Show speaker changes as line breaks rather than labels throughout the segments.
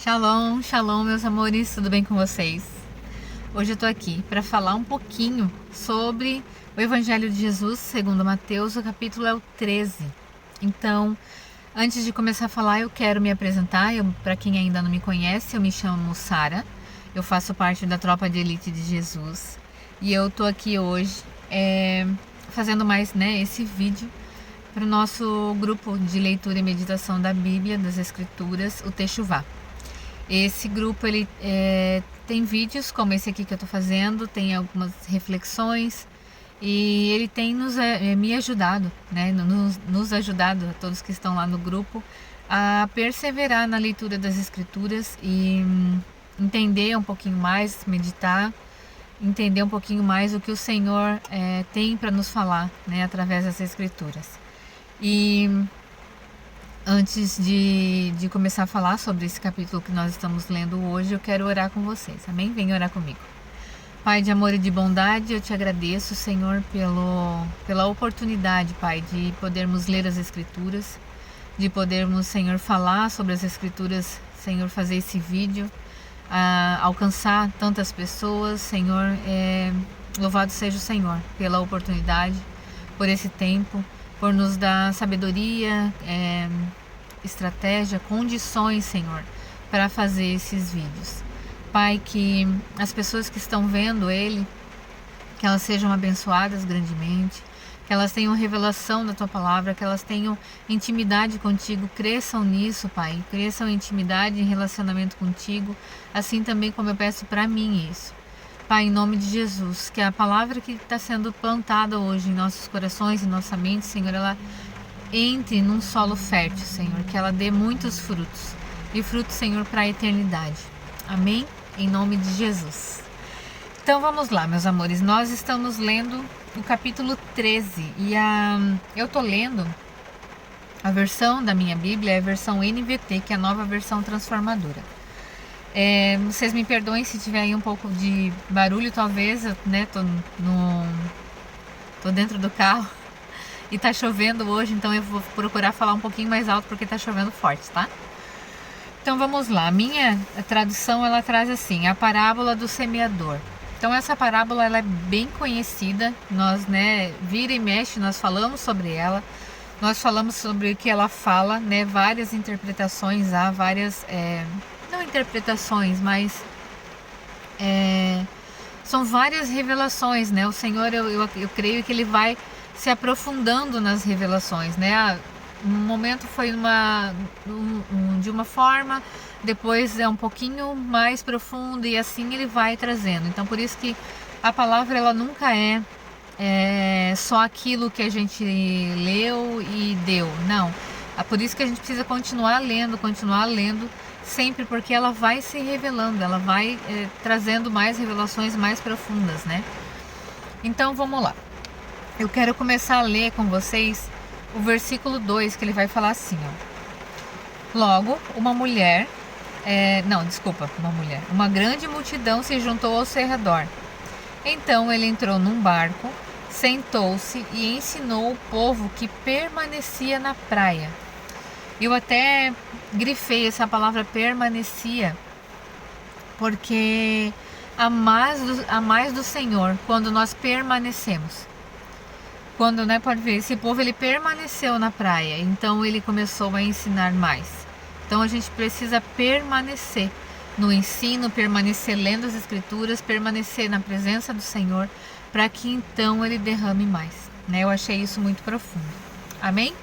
Shalom, shalom, meus amores, tudo bem com vocês? Hoje eu tô aqui para falar um pouquinho sobre o Evangelho de Jesus, segundo Mateus, o capítulo é o 13. Então, antes de começar a falar, eu quero me apresentar. Para quem ainda não me conhece, eu me chamo Sara, eu faço parte da tropa de elite de Jesus e eu tô aqui hoje fazendo mais esse vídeo para o nosso grupo de leitura e meditação da Bíblia, das Escrituras, o Techuvá. Esse grupo ele tem vídeos como esse aqui que eu estou fazendo, tem algumas reflexões e ele tem me ajudado, nos ajudado, a todos que estão lá no grupo, a perseverar na leitura das Escrituras e entender um pouquinho mais, meditar, entender um pouquinho mais o que o Senhor tem para nos falar, através das Escrituras. E antes de começar a falar sobre esse capítulo que nós estamos lendo hoje, eu quero orar com vocês, amém? Venha orar comigo. Pai de amor e de bondade, eu te agradeço, Senhor, pela oportunidade, Pai, de podermos ler as Escrituras, de podermos, Senhor, falar sobre as Escrituras, Senhor, fazer esse vídeo, alcançar tantas pessoas, Senhor. Louvado seja o Senhor pela oportunidade, por esse tempo, por nos dar sabedoria, estratégia, condições, Senhor, para fazer esses vídeos. Pai, que as pessoas que estão vendo ele, que elas sejam abençoadas grandemente, que elas tenham revelação da Tua Palavra, que elas tenham intimidade contigo, cresçam nisso, Pai, cresçam em intimidade, em relacionamento contigo, assim também como eu peço para mim isso. Pai, em nome de Jesus, que a palavra que está sendo plantada hoje em nossos corações e nossa mente, Senhor, ela entre num solo fértil, Senhor, que ela dê muitos frutos, e frutos, Senhor, para a eternidade. Amém? Em nome de Jesus. Então vamos lá, meus amores, nós estamos lendo o capítulo 13 e eu estou lendo a versão da minha Bíblia, é a versão NVT, que é a nova versão transformadora. Vocês me perdoem se tiver aí um pouco de barulho, talvez, tô dentro do carro e tá chovendo hoje, então eu vou procurar falar um pouquinho mais alto porque tá chovendo forte, tá? Então vamos lá, a minha tradução ela traz assim, a parábola do semeador. Então essa parábola ela é bem conhecida, nós vira e mexe, nós falamos sobre ela, nós falamos sobre o que ela fala, várias interpretações, há várias... não interpretações, mas são várias revelações, o Senhor, eu creio que Ele vai se aprofundando nas revelações, Um momento foi de uma forma, depois é um pouquinho mais profundo e assim Ele vai trazendo. Então por isso que a palavra ela nunca é só aquilo que a gente leu e deu, não. É por isso que a gente precisa continuar lendo, sempre, porque ela vai se revelando, ela vai trazendo mais revelações mais profundas, Então vamos lá. Eu quero começar a ler com vocês o versículo 2, que ele vai falar assim, ó. Logo, uma grande multidão se juntou ao seu redor. Então ele entrou num barco, sentou-se e ensinou o povo que permanecia na praia. Eu até grifei essa palavra permanecia, porque há mais do Senhor quando nós permanecemos. Quando, pode ver, esse povo ele permaneceu na praia, então ele começou a ensinar mais. Então a gente precisa permanecer no ensino, permanecer lendo as Escrituras, permanecer na presença do Senhor, para que então ele derrame mais. Eu achei isso muito profundo. Amém?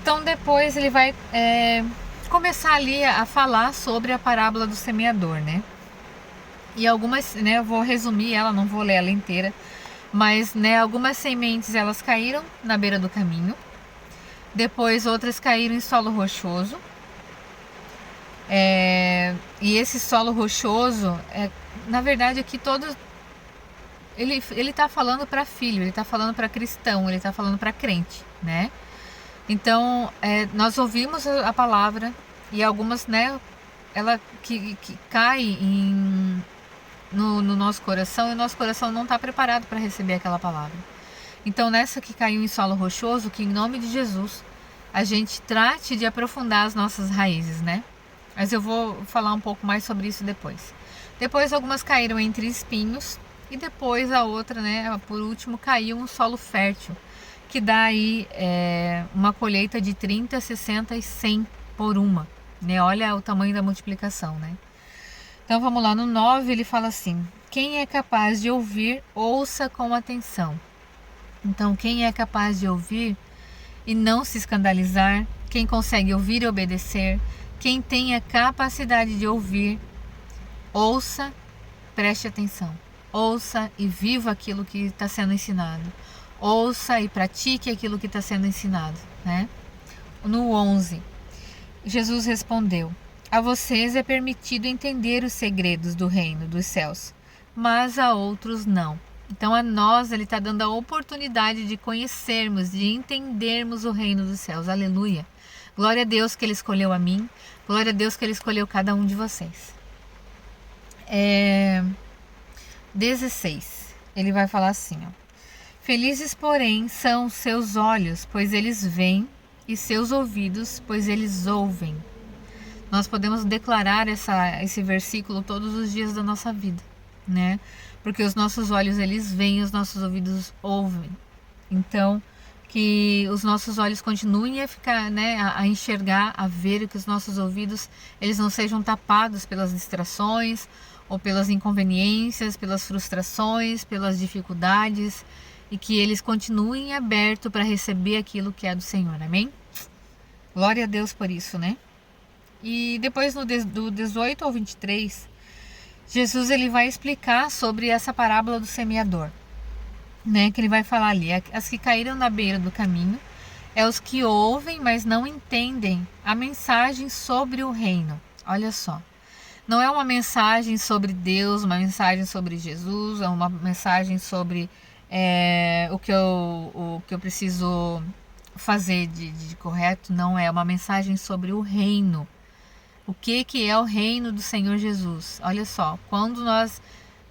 Então depois ele vai começar ali a falar sobre a parábola do semeador, E algumas, eu vou resumir ela, não vou ler ela inteira, mas algumas sementes elas caíram na beira do caminho, depois outras caíram em solo rochoso, e esse solo rochoso, na verdade aqui todos, ele está falando para filho, ele está falando para cristão, ele está falando para crente, Então, nós ouvimos a palavra e algumas, ela que cai no nosso coração e o nosso coração não está preparado para receber aquela palavra. Então, nessa que caiu em solo rochoso, que em nome de Jesus a gente trate de aprofundar as nossas raízes, Mas eu vou falar um pouco mais sobre isso depois. Depois algumas caíram entre espinhos e depois a outra, né, por último, caiu um solo fértil, que dá aí uma colheita de 30, 60 e 100 por uma, né? Olha o tamanho da multiplicação, né? Então vamos lá, no 9 ele fala assim: quem é capaz de ouvir, ouça com atenção. Então quem é capaz de ouvir e não se escandalizar, quem consegue ouvir e obedecer, quem tem a capacidade de ouvir, ouça, preste atenção, ouça e viva aquilo que está sendo ensinado, ouça e pratique aquilo que está sendo ensinado, né? No 11, Jesus respondeu: a vocês é permitido entender os segredos do reino dos céus, mas a outros não. Então a nós ele está dando a oportunidade de conhecermos, de entendermos o reino dos céus. Aleluia! Glória a Deus que ele escolheu a mim, glória a Deus que ele escolheu cada um de vocês. 16, ele vai falar assim, ó: felizes, porém, são seus olhos, pois eles veem, e seus ouvidos, pois eles ouvem. Nós podemos declarar esse versículo todos os dias da nossa vida, né? Porque os nossos olhos eles veem, os nossos ouvidos ouvem. Então, que os nossos olhos continuem a ficar, né, a enxergar, a ver, e que os nossos ouvidos eles não sejam tapados pelas distrações ou pelas inconveniências, pelas frustrações, pelas dificuldades, e que eles continuem abertos para receber aquilo que é do Senhor. Amém? Glória a Deus por isso, né? E depois do 18 ao 23, Jesus ele vai explicar sobre essa parábola do semeador, né? Que ele vai falar ali: as que caíram na beira do caminho é os que ouvem, mas não entendem a mensagem sobre o reino. Olha só, não é uma mensagem sobre Deus, uma mensagem sobre Jesus, é uma mensagem sobre o que eu preciso fazer de correto. Não é uma mensagem sobre o reino. O que é o reino do Senhor Jesus? Olha só,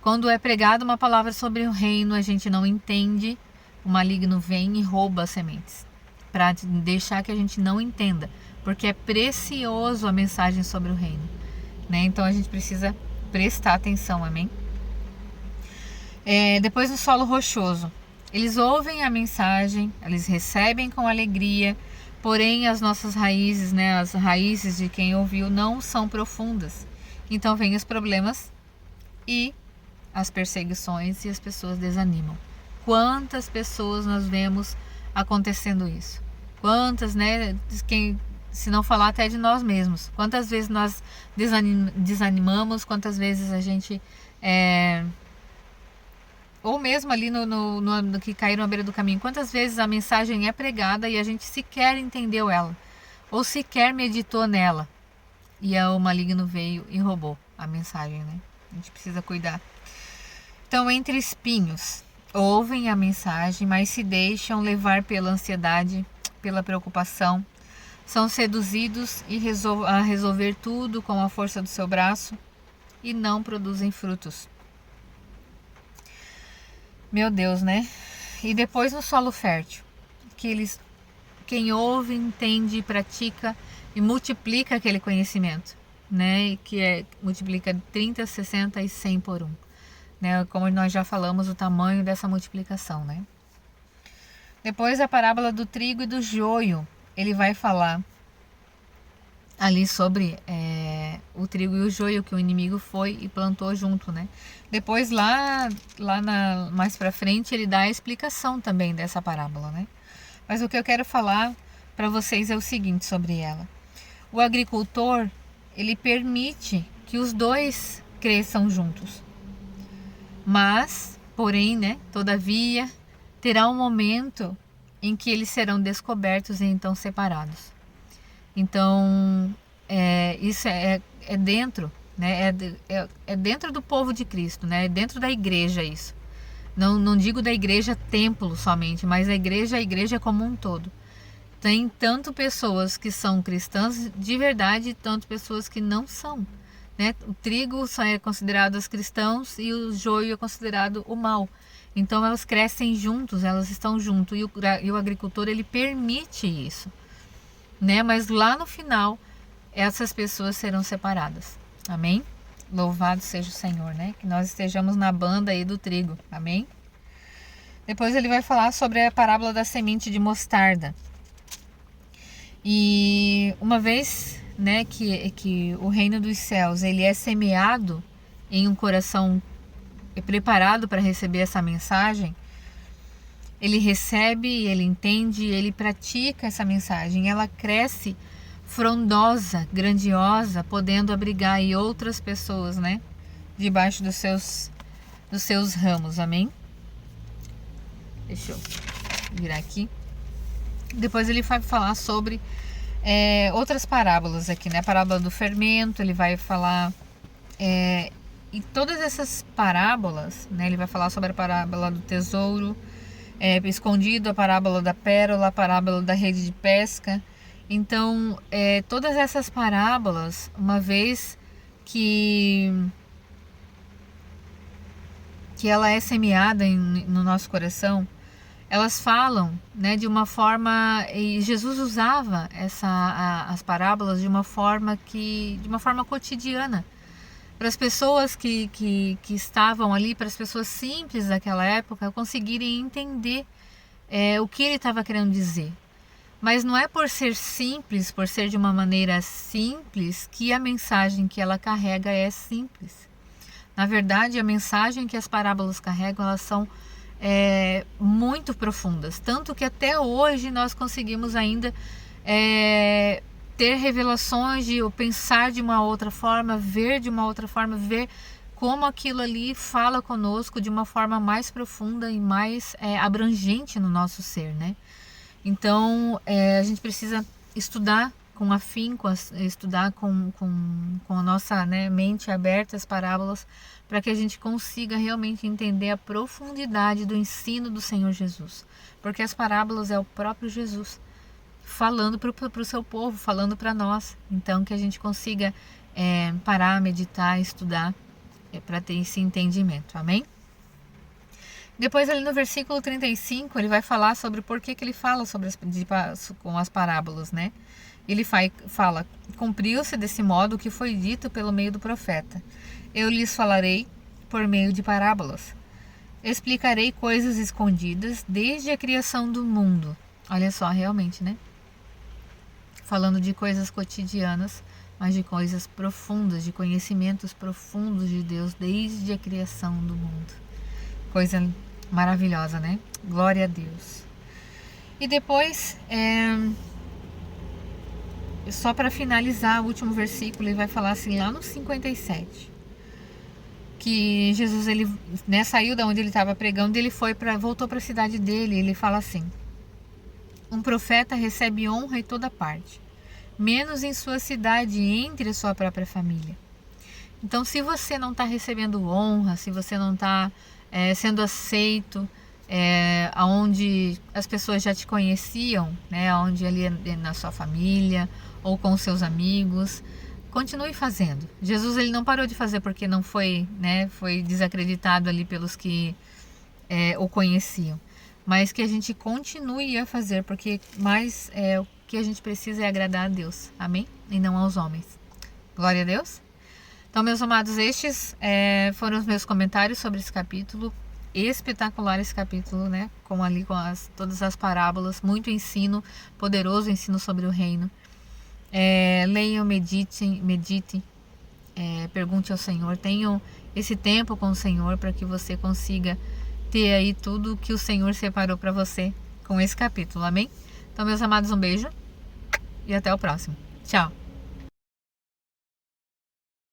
quando é pregada uma palavra sobre o reino, a gente não entende, o maligno vem e rouba as sementes, para deixar que a gente não entenda, porque é precioso a mensagem sobre o reino, né? Então a gente precisa prestar atenção, amém? Depois no solo rochoso, eles ouvem a mensagem, eles recebem com alegria, porém as nossas raízes, né, as raízes de quem ouviu não são profundas. Então vem os problemas e as perseguições e as pessoas desanimam. Quantas pessoas nós vemos acontecendo isso? Quantas, né, se não falar até de nós mesmos. Quantas vezes nós desanimamos, quantas vezes a gente ou mesmo ali no que caíram à beira do caminho, quantas vezes a mensagem é pregada e a gente sequer entendeu ela, ou sequer meditou nela, e o maligno veio e roubou a mensagem, né? A gente precisa cuidar. Então, entre espinhos, ouvem a mensagem, mas se deixam levar pela ansiedade, pela preocupação, são seduzidos a resolver tudo com a força do seu braço e não produzem frutos. Meu Deus, né? E depois no solo fértil, quem ouve, entende, pratica e multiplica aquele conhecimento, né? Que multiplica 30, 60 e 100 por um, né? Como nós já falamos, o tamanho dessa multiplicação, né? Depois a parábola do trigo e do joio, ele vai falar ali sobre o trigo e o joio que o inimigo foi e plantou junto, né? Depois mais para frente ele dá a explicação também dessa parábola, né? Mas o que eu quero falar para vocês é o seguinte sobre ela: o agricultor ele permite que os dois cresçam juntos, mas porém, né? Todavia terá um momento em que eles serão descobertos e então separados. Então, isso é dentro, né? É dentro do povo de Cristo, né? É dentro da igreja isso. Não digo da igreja templo somente, mas a igreja como um todo. Tem tanto pessoas que são cristãs de verdade, tanto pessoas que não são, né? O trigo só é considerado os cristãos e o joio é considerado o mal. Então elas crescem juntos, elas estão juntos, e o agricultor ele permite isso, né? Mas lá no final essas pessoas serão separadas. Amém? Louvado seja o Senhor, né? Que nós estejamos na banda aí do trigo. Amém? Depois ele vai falar sobre a parábola da semente de mostarda. E uma vez, né, que o reino dos céus ele é semeado em um coração preparado para receber essa mensagem, ele recebe, ele entende, ele pratica essa mensagem. Ela cresce frondosa, grandiosa, podendo abrigar aí outras pessoas, né, debaixo dos seus ramos. Amém? Deixa eu virar aqui. Depois ele vai falar sobre outras parábolas aqui, né? A parábola do fermento, ele vai falar... e todas essas parábolas, né? Ele vai falar sobre a parábola do tesouro escondido, a parábola da pérola, a parábola da rede de pesca. Então, todas essas parábolas, uma vez que ela é semeada no nosso coração, elas falam, né, de uma forma, e Jesus usava as parábolas de uma forma cotidiana, para as pessoas que estavam ali, para as pessoas simples daquela época conseguirem entender o que ele estava querendo dizer. Mas não é por ser simples, por ser de uma maneira simples, que a mensagem que ela carrega é simples. Na verdade, a mensagem que as parábolas carregam, elas são muito profundas, tanto que até hoje nós conseguimos ainda ter revelações de pensar de uma outra forma, ver de uma outra forma, ver como aquilo ali fala conosco de uma forma mais profunda e mais abrangente no nosso ser, né? Então a gente precisa estudar com afinco, estudar com a nossa, né, mente aberta as parábolas, para que a gente consiga realmente entender a profundidade do ensino do Senhor Jesus. Porque as parábolas é o próprio Jesus falando para o seu povo, falando para nós. Então que a gente consiga parar, meditar, estudar, para ter esse entendimento. Amém? Depois ali no versículo 35, ele vai falar sobre por que ele fala com as parábolas, né? Ele fala, cumpriu-se desse modo o que foi dito pelo meio do profeta. Eu lhes falarei por meio de parábolas. Explicarei coisas escondidas desde a criação do mundo. Olha só, realmente, né? Falando de coisas cotidianas, mas de coisas profundas, de conhecimentos profundos de Deus desde a criação do mundo. Coisa maravilhosa, né? Glória a Deus. E depois, só para finalizar o último versículo, ele vai falar assim lá no 57, que Jesus ele, né, saiu da onde ele estava pregando, ele voltou para a cidade dele. Ele fala assim: um profeta recebe honra em toda parte, menos em sua cidade e entre a sua própria família. Então, se você não está recebendo honra, se você não está sendo aceito aonde as pessoas já te conheciam, né, onde ali na sua família ou com seus amigos, continue fazendo. Jesus ele não parou de fazer porque não foi, né, foi desacreditado ali pelos que o conheciam, mas que a gente continue a fazer, porque mais o que a gente precisa é agradar a Deus, amém? E não aos homens. Glória a Deus. Então, meus amados, estes foram os meus comentários sobre esse capítulo. Espetacular esse capítulo, né? Com todas as parábolas, muito ensino, poderoso ensino sobre o reino. Leiam, meditem, pergunte ao Senhor, tenham esse tempo com o Senhor para que você consiga ter aí tudo que o Senhor separou para você com esse capítulo, amém? Então, meus amados, um beijo e até o próximo. Tchau!